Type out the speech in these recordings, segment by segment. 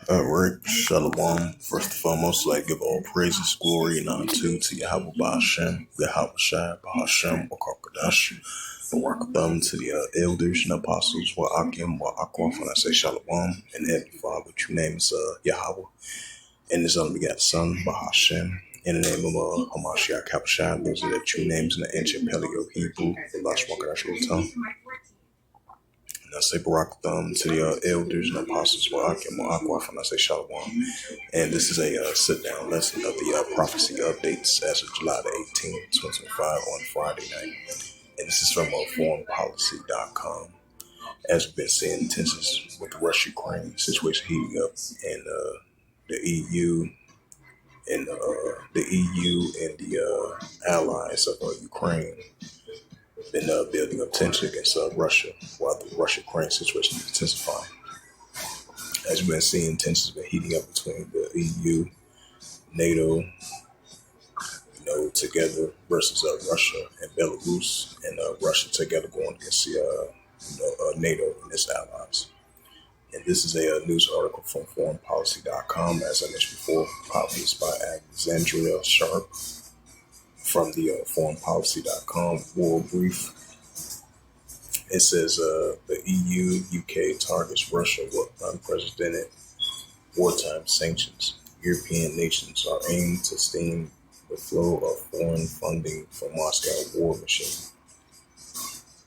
Alright, Shalom. First and foremost, like give all praises, glory, and honor to Yahweh Ba'Hashem, Yahweh Shai, Ba'Hashem, Wakakadash, Barakatham to the elders and apostles, Wa'akim, Wa'akwaf, when I say Shalom, and Heavenly Father, which your name is Yahweh, and His only begotten Son, Ba'Hashem, in the name of Hamashiach Kapashai, those are the true names in the ancient Paleo Hebrew, the last Wakadash Rotam. And I say Barakatham to the elders and apostles, Wa'akim, Wa'akwaf, and I say Shalom. And this is a sit-down lesson of the prophecy updates as of July the 18th, 2025 on Friday night. And this is from foreignpolicy.com. As we've been seeing tensions with the Russia-Ukraine situation heating up, and the EU and the allies of Ukraine been building up tension against Russia, while the Russia-Ukraine situation is intensifying. As we've been seeing, tensions have been heating up between the EU, NATO, together versus Russia and Belarus, and Russia together going against the NATO and its allies. And this is a news article from foreignpolicy.com, as I mentioned before, published by Alexandria Sharp from the foreignpolicy.com war brief. It says the EU, UK targets Russia with unprecedented wartime sanctions. European nations are aimed to stem the flow of foreign funding from Moscow war machine.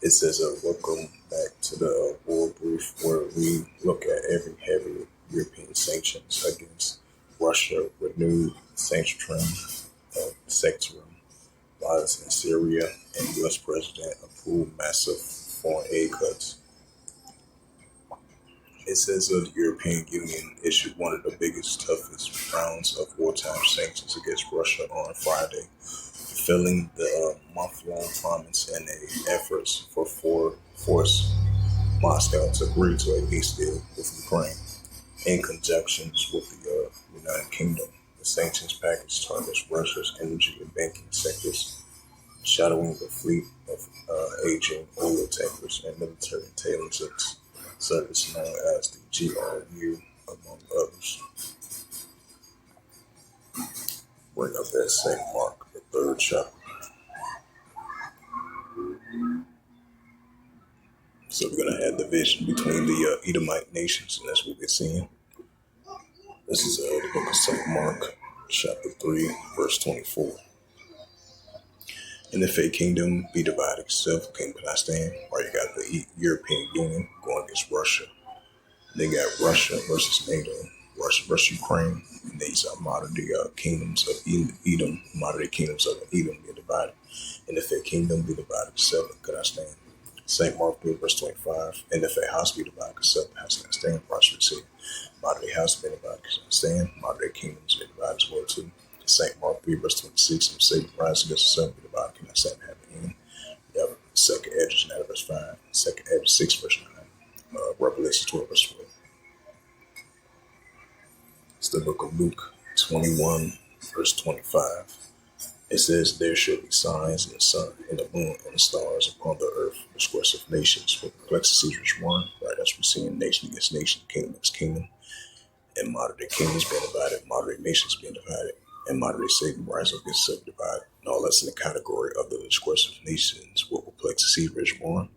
It says, welcome back to the war brief, where we look at every heavy European sanctions against Russia, renewed sanction trend, sector violence in Syria, and U.S. President approved massive foreign aid cuts. It says the European Union issued one of the biggest, toughest rounds of wartime sanctions against Russia on Friday, fulfilling the month-long promise in an efforts for force Moscow to agree to a peace deal with Ukraine. In conjunction with the United Kingdom, the sanctions package targets Russia's energy and banking sectors, shadowing the fleet of aging oil tankers and military intelligence service known as the GRU, among others. Bring up that St. Mark, the third chapter. So we're going to have division between the Edomite nations, and that's what we're seeing. This is the book of St. Mark, chapter 3, verse 24. And if a kingdom be divided itself, kingdom cannot stand. Or you got the European Union going against Russia. They got Russia versus NATO, Russia versus Ukraine. And these are modern day kingdoms of Edom, modern day kingdoms of Edom being divided. And if a kingdom be divided itself, it cannot stand. St. Mark 3, verse 25. And if a house be divided itself, it has to stand. Prosperous city. Modern day house be divided, cannot stand. Modern day kingdoms be divided as well too. St. Mark 3, verse 26, and Satan rise against itself, be divided, cannot stand, have an end. You have second Edges 9, verse 5, second Edges 6, verse 9, Revelation 12, verse 12. It's the book of Luke 21, verse 25. It says, there shall be signs in the sun, in the moon, and the stars upon the earth, disgressive nations, with perplexities which one, right? As we're seeing nation against nation, kingdom against kingdom, and modern day kingdoms being divided, modern day nations being divided, and modern day Satan rise up against self-divide. And all that's in the category of the disgressive nations with perplexity which one.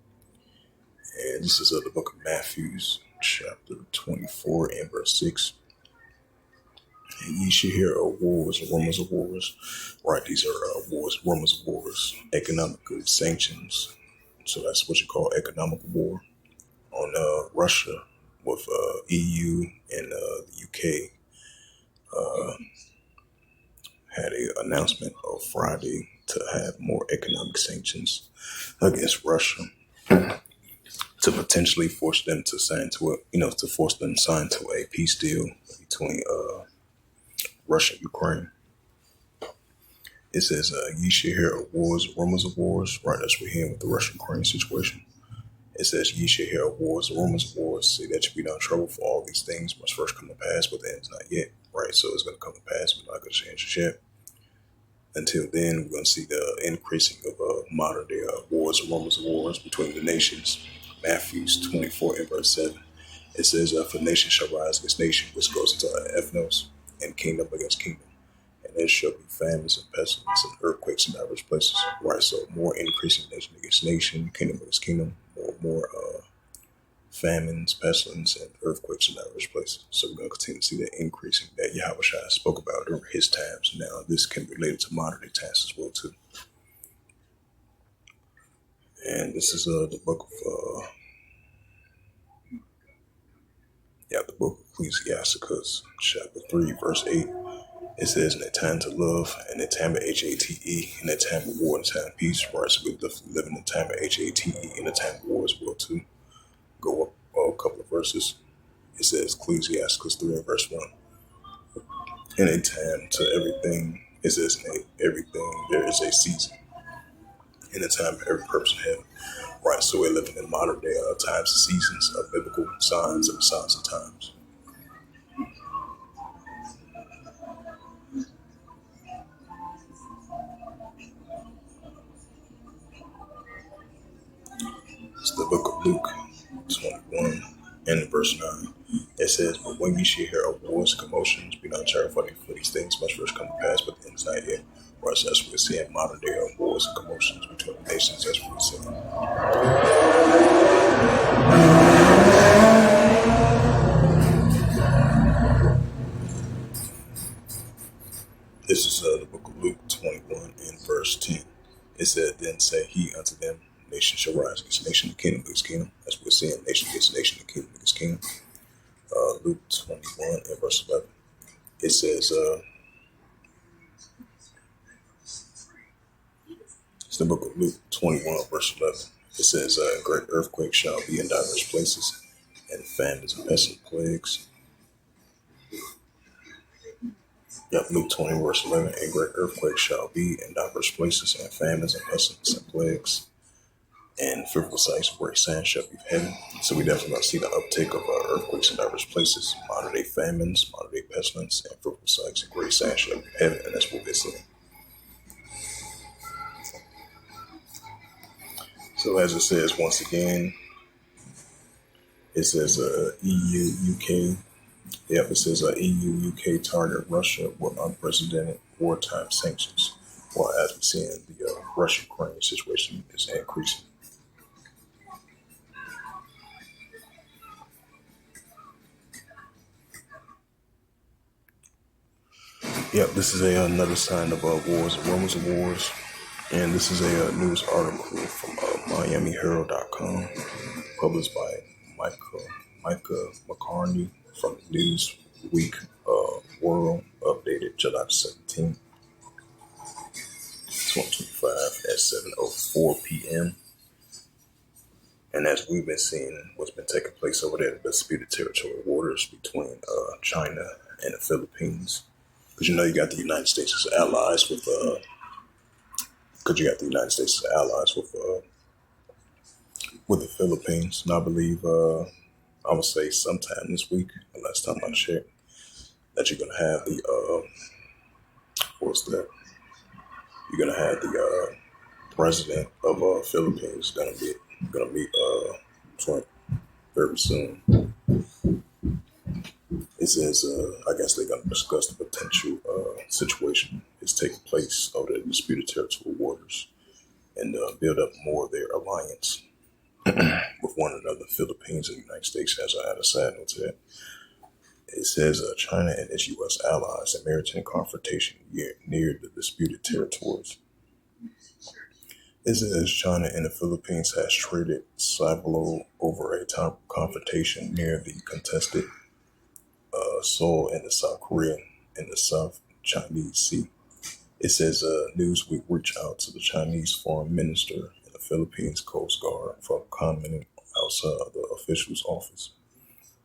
And this is the book of Matthew, chapter 24, and verse 6. And ye shall hear of wars and rumors of wars. Right, these are wars, rumors of wars, economic sanctions. So that's what you call economic war on Russia with EU and the UK. Had an announcement on Friday to have more economic sanctions against Russia to potentially force them to sign to a peace deal between Russia and Ukraine. It says, ye shall hear of wars, rumors of wars. Right, that's what we're hearing with the Russia-Ukraine situation. It says, ye shall hear of wars, rumors of wars. See, that should be done trouble, for all these things must first come to pass, but the end's not yet. Right, so it's going to come to pass, but not going to change it yet. Until then, we're going to see the increasing of modern day wars and rumors of wars between the nations. Matthews 24 and verse 7. It says, for nation shall rise against nation, which goes into ethnos, and kingdom against kingdom. And there shall be famines and pestilence and earthquakes in diverse places. Right, so more increasing nation against nation, kingdom against kingdom, more famines, pestilence, and earthquakes in diverse places. So we're going to continue to see that increasing that Yahweh Shai spoke about during his times. Now, this can be related to modern day times as well, too. And this is the book of, the book of Ecclesiasticus, chapter 3, verse 8. It says, in a time to love, and a time of HATE, and a time of war, and a time of peace. Right, so we live in a time of HATE, and a time of war as well, too. Go up a couple of verses. It says, Ecclesiasticus 3 and verse 1. In a time to everything, it says, in everything there is a season. In a time for every purpose in heaven. Right, so we're living in modern day times and seasons of biblical signs and signs of times. It's the book of Luke 21 and verse 9. It says, but when ye shall hear of wars and commotions, be not terrified, for these things must first come to pass, but the end is not yet. Right, so that's what we're seeing modern day wars and commotions between nations. That's what we're seeing. This is the book of Luke 21 and verse 10. It said, then said he unto them, nation shall rise against nation, kingdom against kingdom. That's what we're seeing, nation against nation, kingdom against kingdom. Luke 21 and verse 11. It says, it's the book of Luke 21 verse 11. It says, great earthquake shall be in diverse places, and famines and pestilent plagues. Luke 20 verse 11. A great earthquake shall be in diverse places, and famines and pestilence and plagues. And fearful sights of great signs shall be heaven. So we definitely going to see the uptake of earthquakes in diverse places, modern day famines, modern day pestilence, and fearful sights and great signs shall be heaven. And that's what we're seeing. So as it says once again, it says EU, UK. It says EU, UK target Russia with unprecedented wartime sanctions. While as we're seeing the Russia-Ukraine situation is increasing. This is another sign of wars and rumors of wars. And this is a news article from MiamiHerald.com, published by Micah McCartney from Newsweek World, updated July 17, 2025 at 7:04 p.m. And as we've been seeing what's been taking place over there in the disputed territorial waters between China and the Philippines, because you got the United States as allies with with the Philippines, and I believe I would say sometime this week, the last time I checked, that you're gonna have the what's that? You're gonna have the president of Philippines gonna meet Trump very soon. It says I guess they're gonna discuss the potential situation is taking place over the disputed territorial waters and build up more of their alliance with one another. Philippines and the United States, as I had a side note to that. It says China and its U.S. allies in maritime confrontation near the disputed territories. It says China and the Philippines has traded cyber over a confrontation near the contested soil in the South Korean and the South Chinese Sea. It says Newsweek reached out to the Chinese foreign minister and the Philippines Coast Guard for commenting outside of the official's office.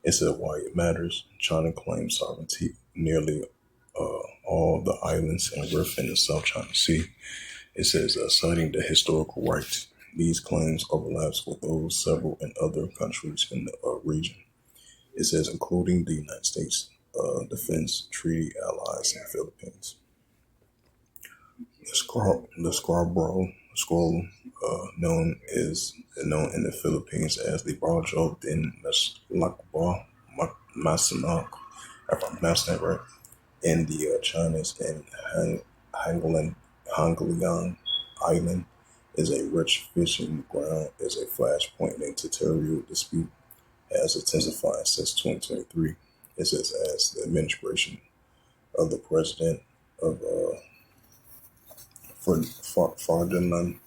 It said why it matters. China claims sovereignty nearly all the islands and rift in the South China Sea. It says citing the historical rights. These claims overlaps with those several in other countries in the region. It says including the United States Defense Treaty allies in the Philippines. The scroll, known in the Philippines as the Barjo din Lakba Masanak, if I'm pronouncing that right, in the Chinese and Hangling, Hangliang Island, is a rich fishing ground. Is a flashpoint in territorial dispute has intensified since 2023. It says as the administration of the president of Ferdinand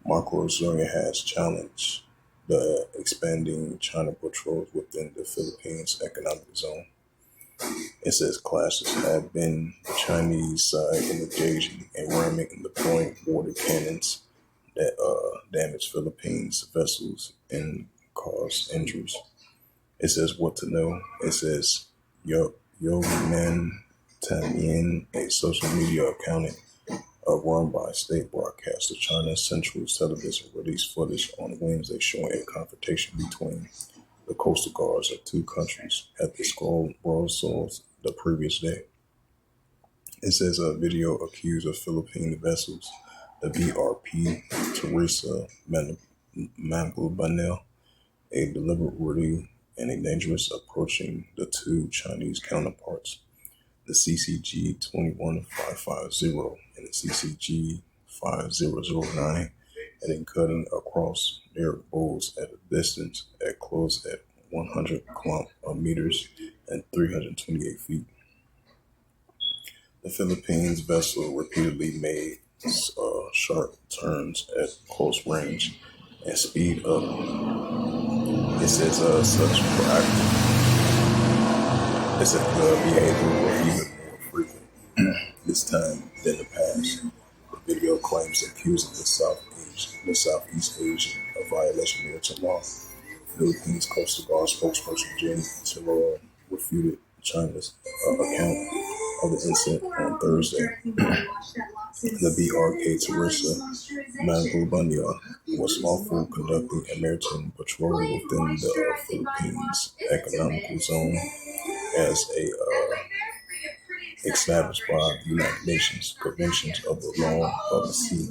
Marcos Jr. has challenged the expanding China patrols within the Philippines economic zone. It says clashes have been the Chinese side engaging and ramming and deploying water cannons that damage Philippines vessels and cause injuries. It says what to know. It says Yo Man Tan, a social media account run by state broadcaster China Central Television, released footage on Wednesday showing a confrontation between the coastal guards of two countries at the Skull Broadswords the previous day. It says a video accused of Philippine vessels, the BRP Teresa Mangubanel, a deliberately and a dangerous approaching the two Chinese counterparts, the CCG 21550 and the CCG 5009, and then cutting across their bows at a distance at close at 100 meters and 328 feet. The Philippines vessel repeatedly made sharp turns at close range and speed up. It says such proactive. It says the behavior were even more frequent this time than the past. The video claims accusing the Southeast Asian of violation of maritime law. Philippines Coastal Guard spokesperson Jen Tiro refuted China's account of the incident on Thursday. The BRK Teresa Mangubandia was lawful conducting a maritime patrol within the Philippines economic zone as established by the United Nations Conventions of the Law of the Sea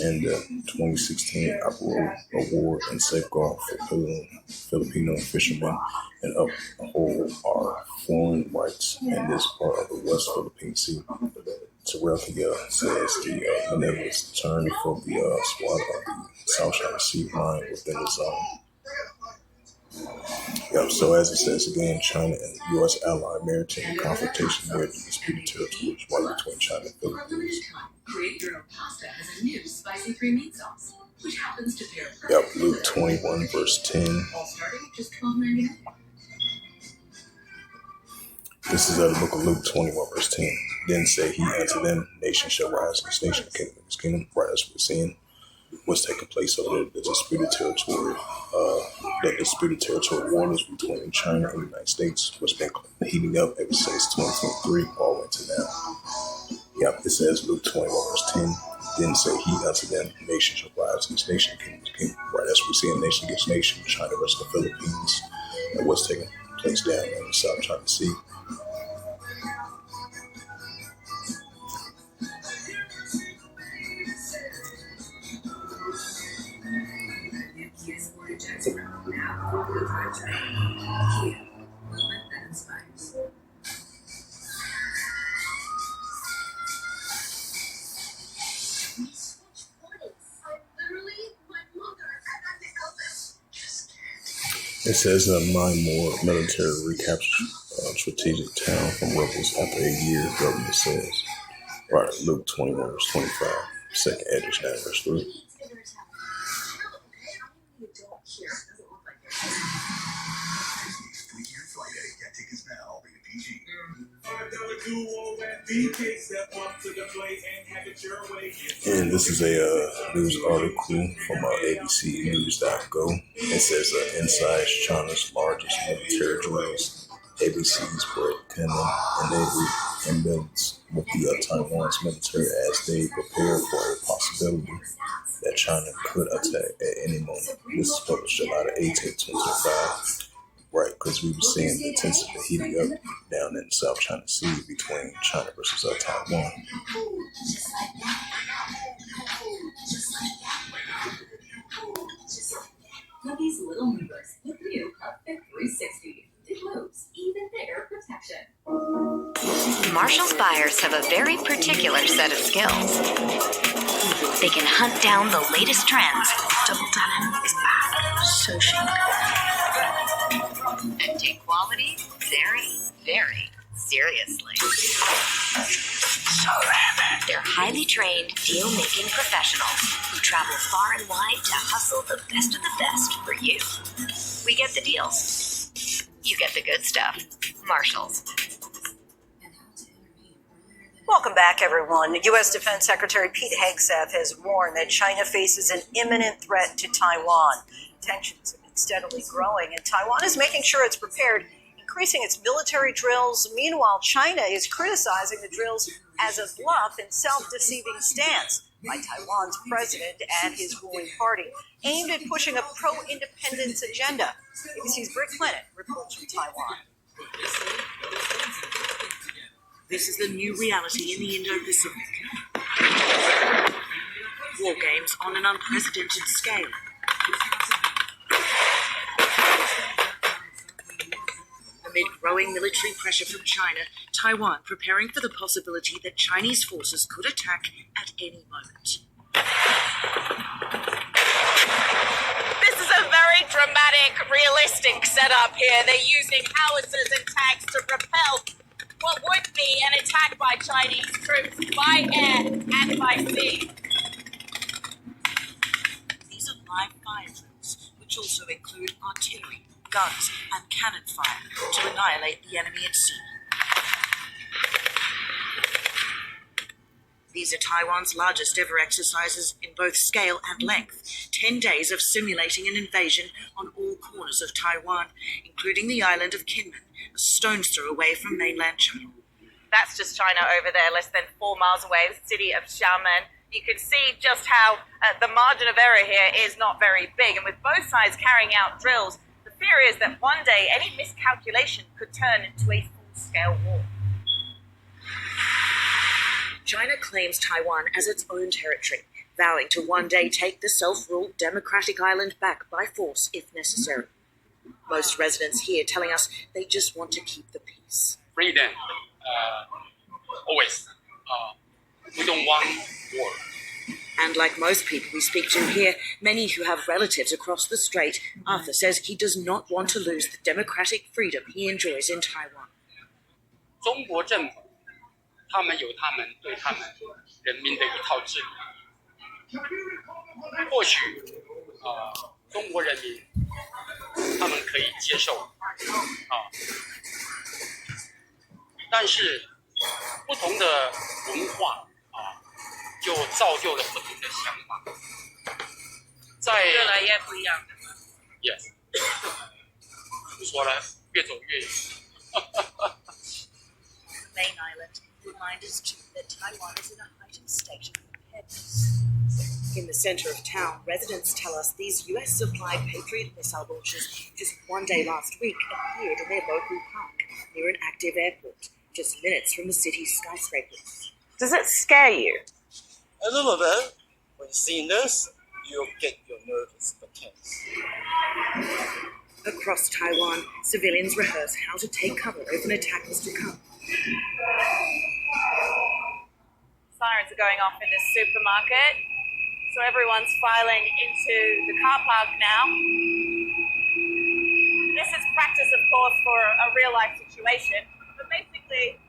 and the 2016 Award and Safeguard for Filipino fishermen and uphold our foreign rights in this part of the West Philippine Sea. Terrakia says the benevolence turned for the squad of the South China Sea line within the zone. Yep, so as it says again, China and U.S. allied maritime confrontation near the disputed territories right between China and the Philippines. Create your own pasta has a new spicy 3-meat sauce, which happens to pair. Yep, Luke 21 verse 10. All starting at just $12.99. This is the book of Luke 21 verse 10. Then said he unto them, nation shall rise against nation, kingdom against kingdom. Right, as we're seeing what's taking place over the disputed territory. The disputed territory waters between China and the United States, which has been heating up ever since 2023, all the way to now. Yep, it says Luke 21 verse 10. Then say he unto them, nation shall rise against nation, kingdom against kingdom. Right, as we see in nation against nation, China versus the Philippines, and what's taking place down in the South China Sea. It says nine more military recaptured strategic town from rebels after a year, government says. Right, Luke 21 verse 25, second edition, verse 3. And this is a news article from abcnews.go. It says inside China's largest military drills, ABC's Brett Cannon embeds with the Taiwan's military as they prepare for a possibility that China could attack at any moment. This is published July 18, 2025. Right, because we were seeing the tensions heating up down in the South China Sea between China versus Taiwan. Now these little movers with new Upfit 360. It moves, even bigger protection. Marshall's buyers have a very particular set of skills. They can hunt down the latest trends. Double denim is back. So chic. And take quality very, very seriously. They're highly trained deal-making professionals who travel far and wide to hustle the best of the best for you. We get the deals. You get the good stuff. Marshall's. Welcome back, everyone. U.S. Defense Secretary Pete Hegseth has warned that China faces an imminent threat to Taiwan. Tensions have been steadily growing, and Taiwan is making sure it's prepared, increasing its military drills. Meanwhile, China is criticizing the drills as a bluff and self-deceiving stance by Taiwan's president and his ruling party, aimed at pushing a pro-independence agenda. ABC's Britt Clinton reports from Taiwan. This is the new reality in the Indo-Pacific. War games on an unprecedented scale. Amid growing military pressure from China, Taiwan preparing for the possibility that Chinese forces could attack at any moment. This is a very dramatic, realistic setup here. They're using howitzers and tanks to repel what would be an attack by Chinese troops by air and by sea. These are live fire drills, which also include artillery, guns, and cannon fire to annihilate the enemy at sea. These are Taiwan's largest ever exercises in both scale and length. 10 days of simulating an invasion on all corners of Taiwan, including the island of Kinmen, a stone's throw away from mainland China. That's just China over there, less than 4 miles away, the city of Xiamen. You can see just how the margin of error here is not very big. And with both sides carrying out drills, the fear is that one day any miscalculation could turn into a full-scale war. China claims Taiwan as its own territory, vowing to one day take the self-ruled democratic island back by force if necessary. Most residents here telling us they just want to keep the peace. Freedom, always. We don't want war. And like most people we speak to here, many who have relatives across the strait, Arthur says he does not want to lose the democratic freedom he enjoys in Taiwan. 中国政府，他们有他们对他们人民的一套治理。或许，中国人民他们可以接受，但是不同的文化就造就了不同的想法。在越来越不一样。Yes， 怎么说呢？越走越远。Main Island remind us too that Taiwan is in a heightened state of preparedness. In the center of town, residents tell us these US-supplied Patriot missile launchers just one day last week appeared in their local park near an active airport, just minutes from the city's skyscrapers. Does it scare you? A little bit. When you see this, you'll get your nerves tense. Across Taiwan, civilians rehearse how to take cover if an attack was to come. Sirens are going off in this supermarket, so everyone's filing into the car park now. This is practice, of course, for a real-life situation, but basically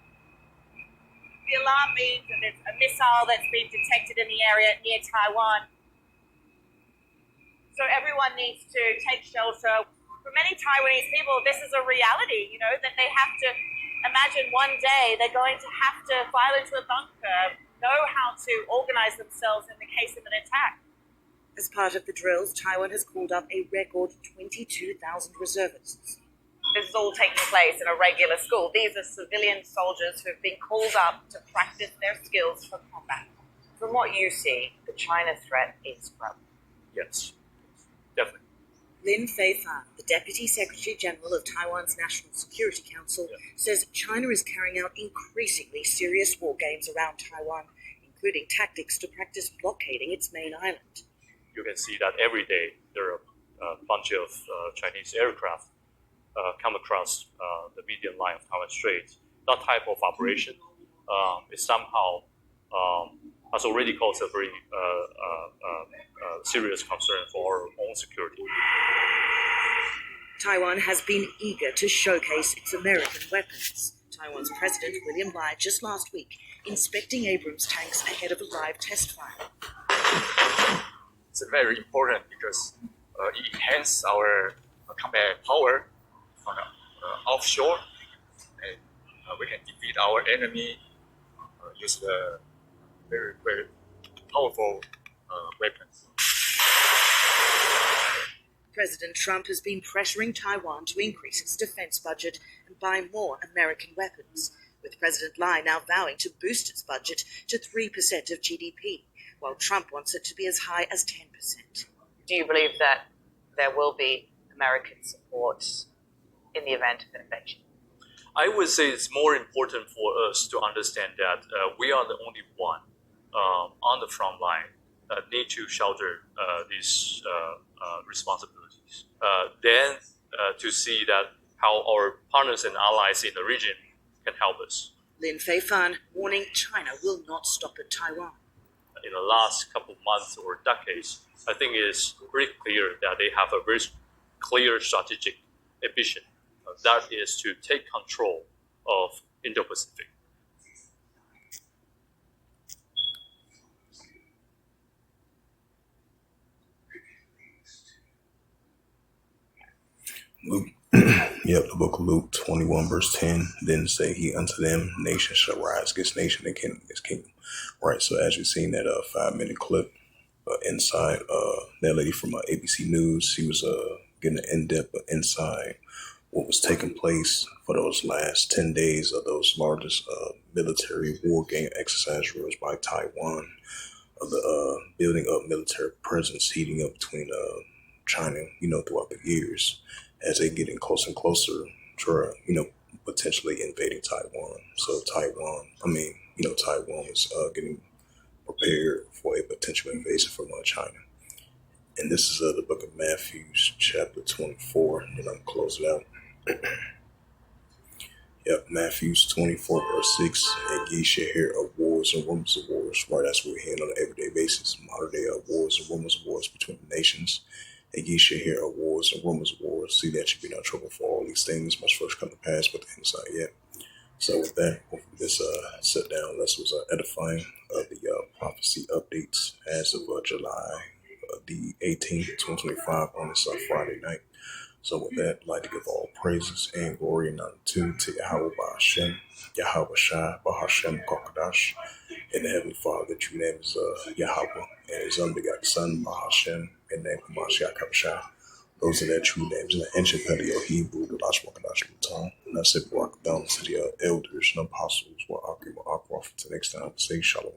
the alarm means that there's a missile that's been detected in the area near Taiwan. So everyone needs to take shelter. For many Taiwanese people, this is a reality, that they have to imagine one day they're going to have to file into a bunker, know how to organize themselves in the case of an attack. As part of the drills, Taiwan has called up a record 22,000 reservists. This is all taking place in a regular school. These are civilian soldiers who have been called up to practice their skills for combat. From what you see, the China threat is growing. Yes, definitely. Lin Feifan, the Deputy Secretary General of Taiwan's National Security Council, says China is carrying out increasingly serious war games around Taiwan, including tactics to practice blockading its main island. You can see that every day there are a bunch of Chinese aircraft come across the median line of Taiwan Strait. That type of operation is somehow has already caused a very serious concern for our own security. Taiwan has been eager to showcase its American weapons. Taiwan's President William Lai just last week inspecting Abrams tanks ahead of a live test fire. It's very important because it enhances our combat power from offshore, and we can defeat our enemy. Use the very, very powerful weapons. President Trump has been pressuring Taiwan to increase its defense budget and buy more American weapons, with President Lai now vowing to boost its budget to 3% of GDP, while Trump wants it to be as high as 10%. Do you believe that there will be American support in the event of an invasion? I would say it's more important for us to understand that we are the only one on the front line that need to shoulder these responsibilities. Then to see that how our partners and allies in the region can help us. Lin Feifan warning China will not stop at Taiwan. In the last couple of months or decades, I think it is pretty clear that they have a very clear strategic ambition. That is to take control of Indo-Pacific. Luke, the book of Luke 21 verse 10, then say he unto them, nation shall rise against nation and kingdom against kingdom. Right, so as you've seen that 5-minute clip inside, that lady from ABC News, she was getting an in-depth insight what was taking place for those last 10 days of those largest military war game exercise drills by Taiwan, of the building up military presence heating up between China, throughout the years as they getting closer and closer to, potentially invading Taiwan. So Taiwan is getting prepared for a potential invasion from China. And this is the book of Matthew, chapter 24, and I'm going to close it out. Matthew 24 verse 6, and ye shall hear of wars and rumors of wars. Right, that's what we're hearing on an everyday basis. Modern day wars and rumors of wars between the nations. And ye shall hear of wars and rumors of wars. See that you be no trouble, for all these things must first come to pass, but the end is not yet. So with that, this sit down lesson was edifying of the prophecy updates as of July the 18th, 2025 on this Friday night. So with that, I'd like to give all praises and glory and honor to Yahweh Ba'Hashem, Yahweh Shai, Ba'Hashem Kokadash, and the Heavenly Father, that your name is Yahweh, and His unbegotten Son, Ba'Hashem, and the name of Mashiach Kabashah. Those are their true names in the ancient Paleo Hebrew, the Lash Wakadash Luton. And I said, Barak down to the elders and apostles, will argue for the next time. Say Shalom.